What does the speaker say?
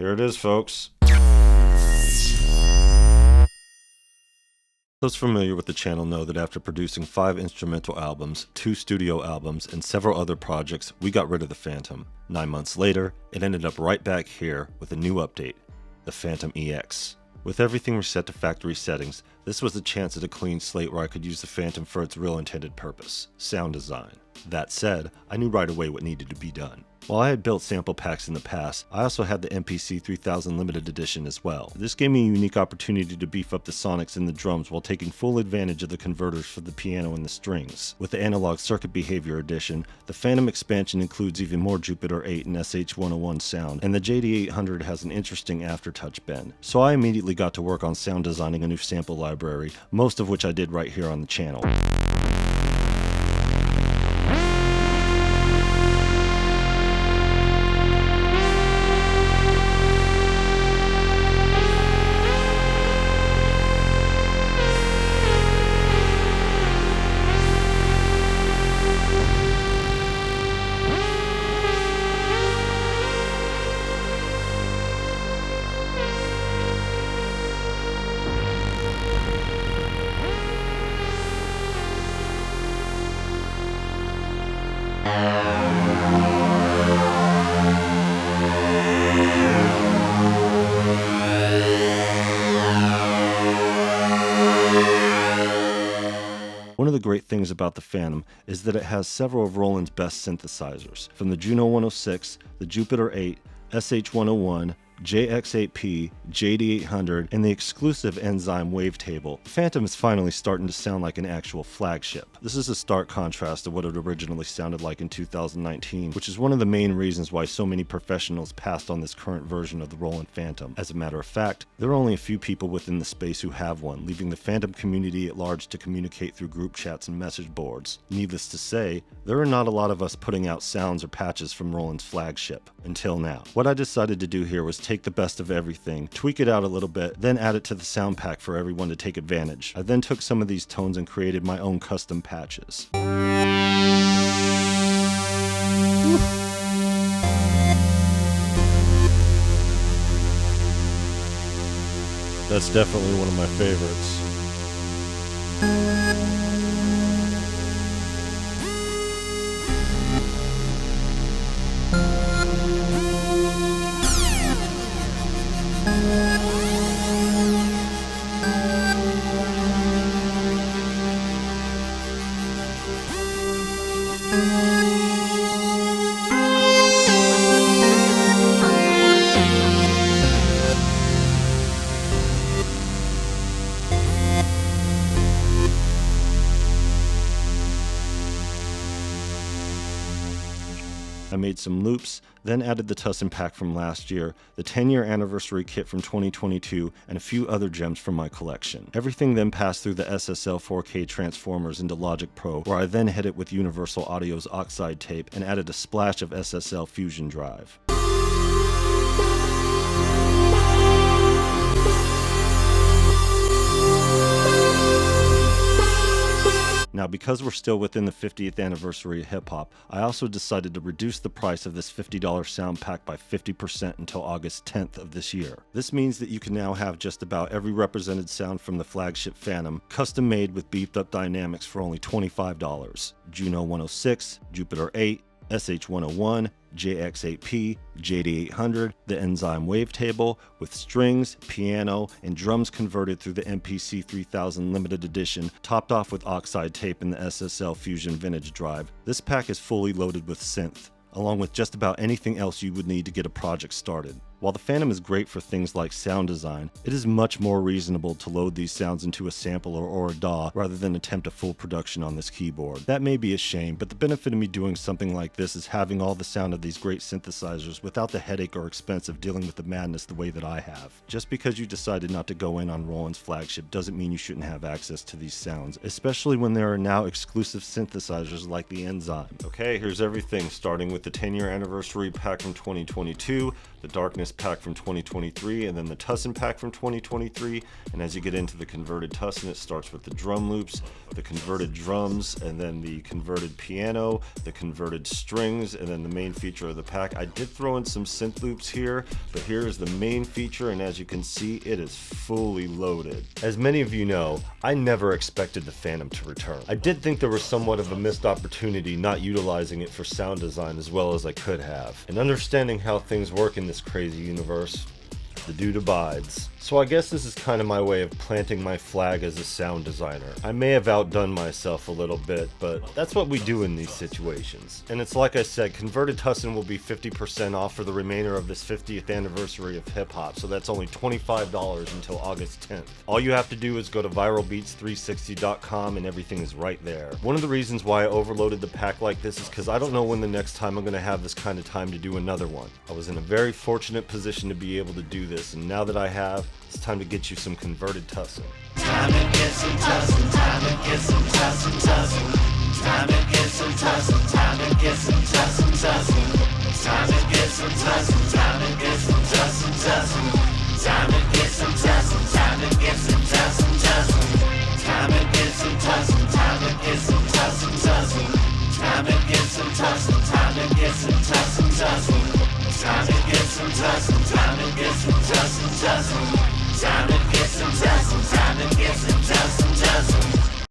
Here it is, folks. Those familiar with the channel know that after producing 5 instrumental albums, 2 studio albums, and several other projects, we got rid of the Fantom. 9 months later, it ended up right back here with a new update, the Fantom EX. With everything reset to factory settings, this was a chance at a clean slate where I could use the Fantom for its real intended purpose, sound design. That said, I knew right away what needed to be done. While I had built sample packs in the past, I also had the MPC 3000 limited edition as well. This gave me a unique opportunity to beef up the sonics in the drums while taking full advantage of the converters for the piano and the strings. With the analog circuit behavior edition, the Fantom expansion includes even more Jupiter 8 and SH101 sound, and the JD800 has an interesting aftertouch bend. So I immediately got to work on sound designing a new sample library, most of which I did right here on the channel. One of the great things about the Fantom is that it has several of Roland's best synthesizers, from the Juno 106, the Jupiter 8, SH101, JX8P, JD800, and the exclusive zyme wavetable. The Fantom is finally starting to sound like an actual flagship. This is a stark contrast to what it originally sounded like in 2019, which is one of the main reasons why so many professionals passed on this current version of the Roland Fantom. As a matter of fact, there are only a few people within the space who have one, leaving the Fantom community at large to communicate through group chats and message boards. Needless to say, there are not a lot of us putting out sounds or patches from Roland's flagship, until now. What I decided to do here was take the best of everything, tweak it out a little bit, then add it to the sound pack for everyone to take advantage. I then took some of these tones and created my own custom patches. That's definitely one of my favorites. I made some loops, then added the Tussinn pack from last year, the 10-year anniversary kit from 2022, and a few other gems from my collection. Everything then passed through the SSL 4K transformers into Logic Pro, where I then hit it with Universal Audio's Oxide Tape and added a splash of SSL Fusion Drive. Now, because we're still within the 50th anniversary of hip-hop, I also decided to reduce the price of this $50 sound pack by 50% until August 10th of this year. This means that you can now have just about every represented sound from the flagship Fantom, custom made with beefed up dynamics for only $25. Juno 106, Jupiter 8, SH101, JX8P, JD800, the zyme wavetable, with strings, piano, and drums converted through the MPC 3000 limited edition, topped off with Oxide Tape in the SSL Fusion Vintage Drive. This pack is fully loaded with synth, along with just about anything else you would need to get a project started. While the Fantom is great for things like sound design, it is much more reasonable to load these sounds into a sampler or a DAW rather than attempt a full production on this keyboard. That may be a shame, but the benefit of me doing something like this is having all the sound of these great synthesizers without the headache or expense of dealing with the madness the way that I have. Just because you decided not to go in on Roland's flagship doesn't mean you shouldn't have access to these sounds, especially when there are now exclusive synthesizers like the zyme. Okay, here's everything, starting with the 10-year anniversary pack from 2022, the Darkness pack from 2023 and then the Tussinn pack from 2023. And as you get into the converted Tussinn, it starts with the drum loops, the converted drums, and then the converted piano, the converted strings, and then the main feature of the pack. I did throw in some synth loops here, but here is the main feature, and as you can see, it is fully loaded. As many of you know, I never expected the Fantom to return. I did think there was somewhat of a missed opportunity not utilizing it for sound design as well as I could have. And understanding how things work in this crazy universe, the dude abides. So I guess this is kind of my way of planting my flag as a sound designer. I may have outdone myself a little bit, but that's what we do in these situations. And it's like I said, converted Tussinn will be 50% off for the remainder of this 50th anniversary of hip hop, so that's only $25 until August 10th. All you have to do is go to viralbeats360.com and everything is right there. One of the reasons why I overloaded the pack like this is because I don't know when the next time I'm going to have this kind of time to do another one. I was in a very fortunate position to be able to do this, and now that I have, it's time to get you some converted Tussinn. Time to get some Tussinn, time to get some Tussinn, Tussinn. Time to get some Tussinn, time to get some Tussinn, Tussinn. Time to get some Tussinn, time to get some Tussinn, Tussinn. Time to get some Tussinn, time to get some Tussinn, Tussinn. Time to get some Tussinn, time to get some Tussinn, Tussinn. Time to get some Tussinn, time to get some Tussinn, Tussinn. Time to get some Tussinn, time to get some Tussinn, Tussinn.